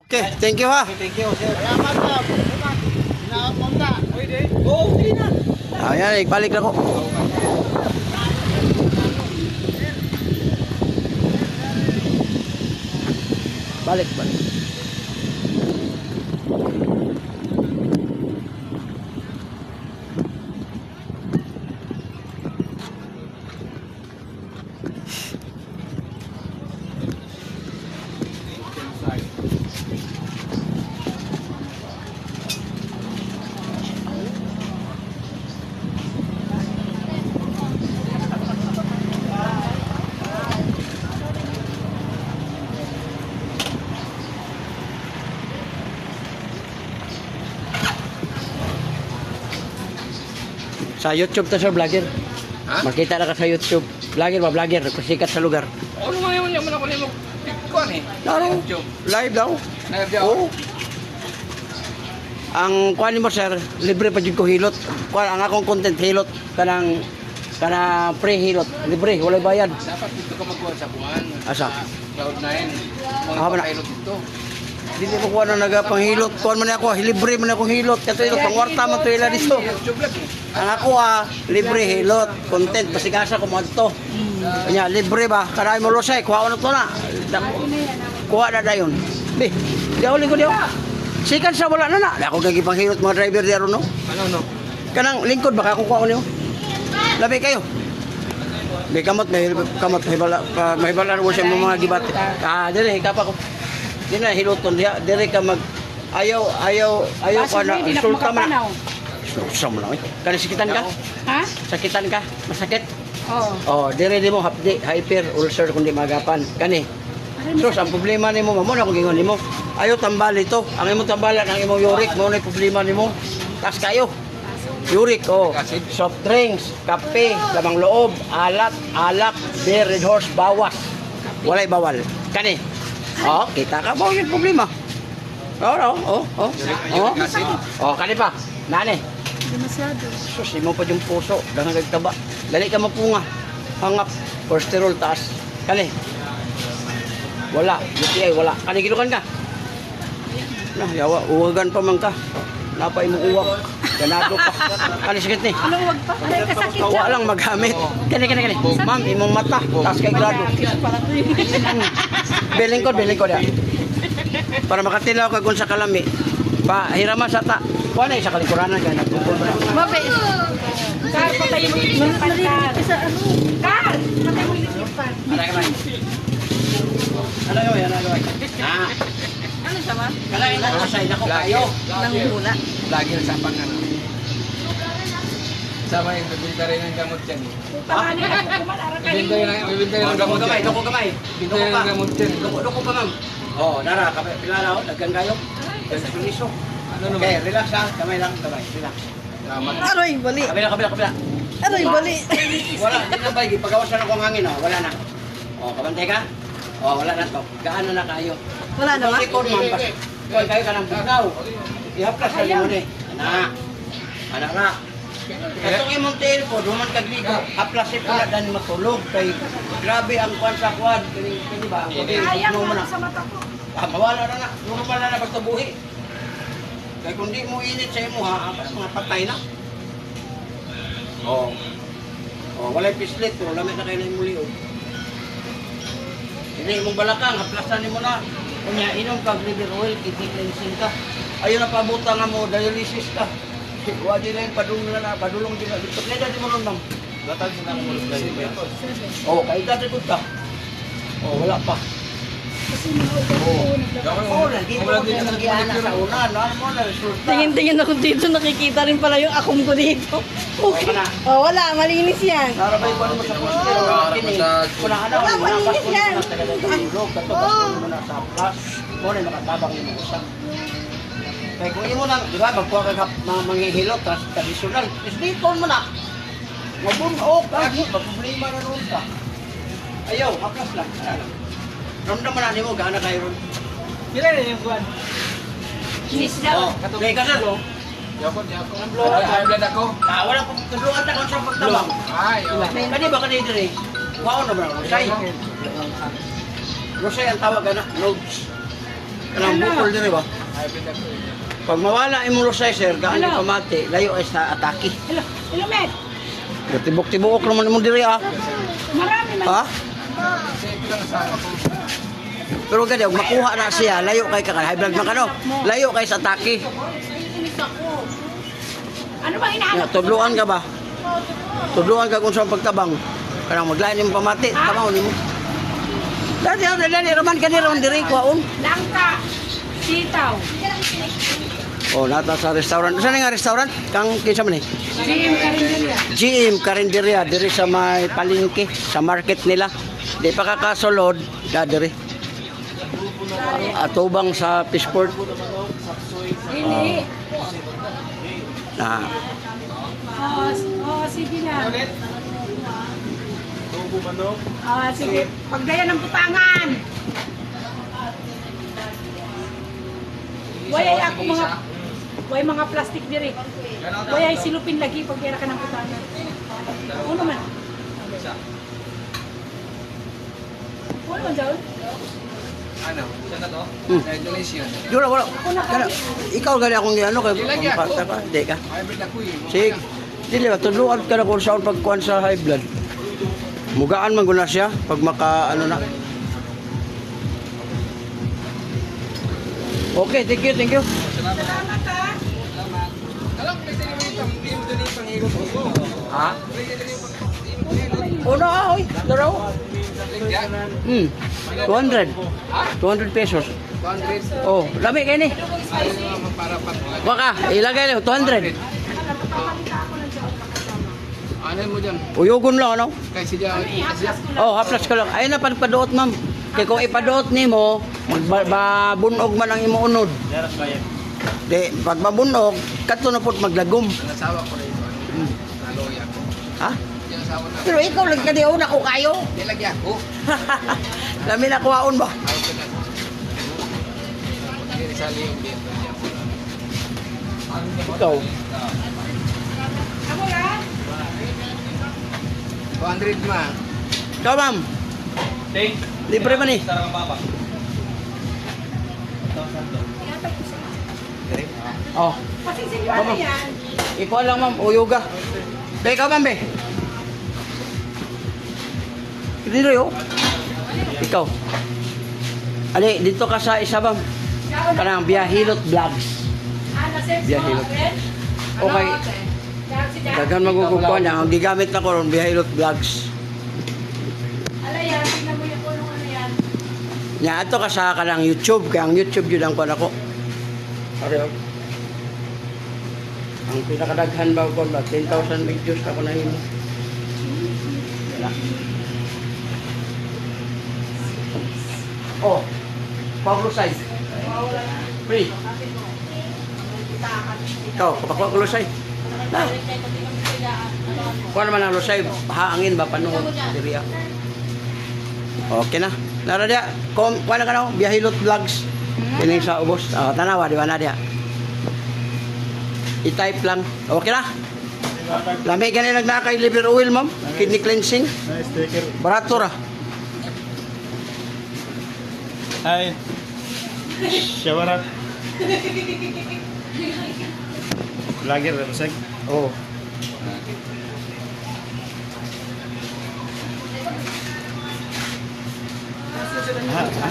Okay, thank you ha. Thank you, sir. Salamat, sir. Pinapunta. Pwede. Oo, hindi na. Ayan, ibalik na ko. Balik. Sa YouTube to sir, vlogger. Ha? Makita na ka sa YouTube. Vlogger ba, vlogger? Sikat sa lugar. Ano man yun ako nimo tikon eh. Laro. YouTube. Live daw. Live daw. Oo. Ang kuan mo sir, libre pa jud ko hilot. Kuan ang akong content hilot kanang pre-hilot. Libre, wala bayad. Dapat dito ka magkuha sa buwan. Asa? Cloud9. Mga Ah, wala. pilot dito. Dili mo kuha na nagapang hilot. Kuan man ako, libre man ako hilot. Kato hilot, pangwarta man to ila dito. YouTube lang eh. Ang ako libre hilot, content pasigasa ko mo adto. Kanya libre ba? Kanay mo losay, kuha ko na to na. Kuha na dayon. Be, di ako lingkod yo. Sikan sa wala na na. Di ako gagi panghilot mga driver di aron no. Ano? Kanang lingkod baka kuha ko niyo. Labi kayo. Be kamot mahibala ko sa mga gibat. Dire kapa ko. Di na hiluton diha, dire ka mag ayaw ka na insulta man. Susam lang eh. Kani sakitan ka? Ha? Sakitan ka? Masakit? Oo. Oh, dire di mo hapdi, hyper ulcer kundi magapan. Kani. So, ang problema nimo mo na kung gingon nimo. Ayo tambali to. Ang imong tambalan ang imong uric mo na problema nimo. Tas kayo. Uric oh. Soft drinks, kape, lamang loob, alak, beer, red horse, bawas. Walay bawal. Kani. Oh, kita ka mo yung problema. Oh. Oh, kani pa. Nani. Demasiado. Sus, mo pa yung puso, dangang nagtaba. Dali ka mapunga. Hangap, cholesterol taas. Kani. Wala, UTI wala. Kani gilukan ka? Nah, yawa, uwagan pa man ka. Napay mo uwak. Ganado pa. Kani sakit ni. Ano wag pa? Ay, kasakit Kawa lang maghamit. Kani. Ma'am, imong mata, taas kay grado. Beling ko ya. Para makatilaw ka kung sa kalami. Pa, hirama sa ta. Kuha na isa kalikuranan ka. Nagpupul ba na? Mabe. Kar, patay mo yung lilipan, Kar. Kar, patay mo yung lilipan. Ano yun? Ah, Ano siya ba? kalain na kasay na ko kayo. Nanghula. Lagi sa pangan. Sama yung bibinta rin ng gamot yan. Pangani ka po kumalara kayo. Bibinta rin ng gamot yan. Doko kamay. Bibinta rin ng gamot yan. Doko pa ma'am. Oh, nara, pilala ho, daggan kayo. Permiso. Ano Okay, naman? relax ha. Kamay lang, relax. Salamat. Aroy, bali. Kabila. Aroy, bali. Wala, di na ba, pagawasan ako ang hangin, oh. Wala na. Oh, kabantay ka? Oh, wala na to. Gaano na kayo? Wala na ba? Record mo, pas. Kung kayo ka ng bugaw. Ihaplas na mo ni. Anak na. Katong imong tail po, duman kagligo. Haplasin po na dan matulog. Kay grabe ang kwan sa kwad. Kani ba? Ang Ayaw mo na na. sa mata ko. Mawala na. Normal na pagtabuhi. Kaya kung di mo init sa imo ha, mga patay na. Oh. Oh, walay pislit to, lamit na kayo na imuli oh. Hindi mong balakang, haplasan mo na. Kunya, inom ka, liver oil, kidney cleansing ka. Ayun na pabuta nga mo, dialysis ka. Huwag din lang, padulong din lang. Dito, kaya dati mo nun, ma'am. Latag mo na ang mulos na yun. Oh, kahit dati ko ka. Oh, wala pa. Kasi mahal Oh, nandito ko din nag-iana sa una. Ano mo na, resulta. Tingin-tingin ako dito, nakikita rin pala yung akum ko dito. Okay. Wala. Oh, wala, malinis yan. Narabay ko mo sa poster. Kuna ka na, wala pa ko na taga-ilog. Katubas mo na sa plus. Mo na nakatabang yung usap. Kaya kung imo lang, di ba, magkuha ka manghihilot, tradisyonal. Is dito mo na. Mabuno ka, problema na roon ka. Ayaw, hakas lang. Ramdam na mo, gaana kayo ron. Kira rin yung kuwan. Kinis Oh, kaya ka na. Yakon. High blood ako. Wala kong tulungan na kung sa pagtabang. Ay, oh. Kani ba kanina dire? Wow na ba? Rosay. Rosay ang tawag na, nodes. kanang bukol dire ba? High blood ako. Pag mawala imong lusay sir, gaan Hello. ka pamati, layo ay sa atake. Hello, hello, Med. Tibok-tibok naman imong dire ah. Marami man. Ha? Kasi ito lang sa ako. Pero gani, og makuha na siya, layo kay ka high blood man kano. Layo kay sa atake. Ano bang Ya, hinahanap? tudluan ka ba? Tudluan ka kung saan pagtabang. Kanang maglain imong pamati, tamaw nimo. Dali, raman ka ni raman dire kuhaon. Langka. Sitaw. Oh, nata sa restaurant. Saan nga restaurant? Kang kinsa man ni? GM Carinderia. GM Carinderia diri sa may palengke sa market nila. Di pa kakasulod da diri. Atubang sa Fishport. Hindi. Na Sige na. Sige. Pagdaya ng putangan. Wayay ako mga plastic diri. Wayay silupin lagi pag kaya ka ng putangan. Ano man? Ano man daw? Ano? Saan na to? Donation. wala. Kana, ikaw gali akong ano kay Di lagi ako. pagpasta ka, di ka. High blood ako eh. Sige. Dili ba tudluan ka na kung saan pagkuan sa high blood. Mugaan man guna siya pag maka ano na. Okay, thank you. Salamat ha. Alam, pwede naman yung doon yung panghigot ko. Ha? Pwede din yung panghigot. Una oy, daraw. Yan. 200. 200 pesos. 200. Oh, lami kay ni. Ayaw naman para pag-vlog. Waka, ilagay lang 200. Ano mo dyan? Uyugon lang ano? Kasi dyan. Oh, haplas ka lang. Ayun na pagpaduot, ma'am. Kaya kung ipaduot nimo, magbabunog man ang imo unod. Di, pag mabunog, kato na po't maglagom. Ang asawa ko rin. Naloya ko. Ha? Yung asawa na. Pero ikaw lang ka diyon ako kayo. Nilagi ako. Lami na kuwaon ba? Ako ko na. Hindi sali yung dito. Ikaw. Ako yan. 200 ma. Ikaw, ma'am. Libre man eh. Oh, Kasi ano yan. ikaw lang, ma'am. Uyuga. Kaya ikaw, ma'am, be. Dito yo. Ikaw. Ali, dito ka sa isa, ma'am. Kanang Biyahilot Vlogs. Biyahilot. Okay. Dagan magugukuha niya. Ang gigamit na ko ron, Biyahilot Vlogs. Ala yan, tingnan mo yung kulong ano yan. Nya ato ka sa kanang YouTube, kaya ang YouTube yun ang kuha ko. Pare, oh. Ang pinakadaghan ba ko ba? 10,000 videos ka ko na yun. Wala. Oh, Pablo Say. Free. Ikaw, kapakuha ko Lusay. Na. Kuha naman ang Lusay, haangin ba, panuhod, diriya. Okay na. Nara dia, kuha na ka na, Biyahilot Vlogs. Pining sa ubos. Tanawa, di ba na dia? I-type lang. Okay na? Lamig ka na nagnakay liver oil, ma'am. Kidney cleansing. Barato ra. Hi. Shawarat. Vlogger, Ramseg. Oh.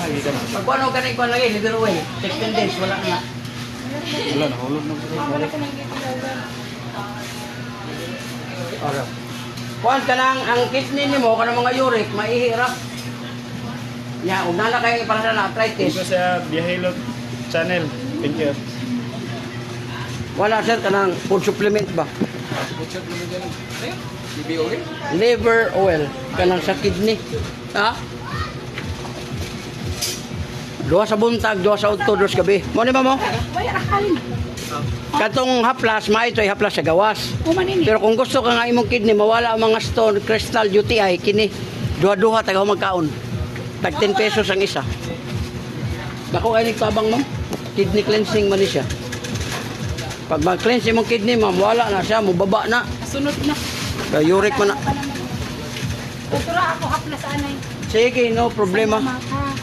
Gikan. Pag ano ka na ikaw lagi, liver oil. 16 days, wala na. Wala, nahulog na ko. Wala ko nang gitulawan. Alright. Kuhan ka lang, ang kidney ni mo, kanang mga uric, maihirap. Nya, huwag na kayo para sa Ito arthritis. sa Biyahilot channel. Thank you. Wala sir, kanang food supplement ba? Butchot mo na dyan. Ayun. BBO rin. Liver oil, kanang sa kidney. Ha? Duha sa buntag, duha sa udto, duha sa gabi. Mo ni ba mo? Wala rakalin. Katong haplas, maito ay haplas sa gawas. Umanini. Pero kung gusto ka nga imong kidney, mawala ang mga stone, crystal, UTI, kini, duha-duha, taga magkaon. Tag 10 pesos ang isa. Bako ay nagtabang, ma'am. Kidney cleansing man ni siya. Pag mag-cleanse imong kidney, ma'am, wala na siya, mubaba na. Sunod na. Kaya uric man na. Doktora ako haplas anay. Sige, no problema. Salamat, ha.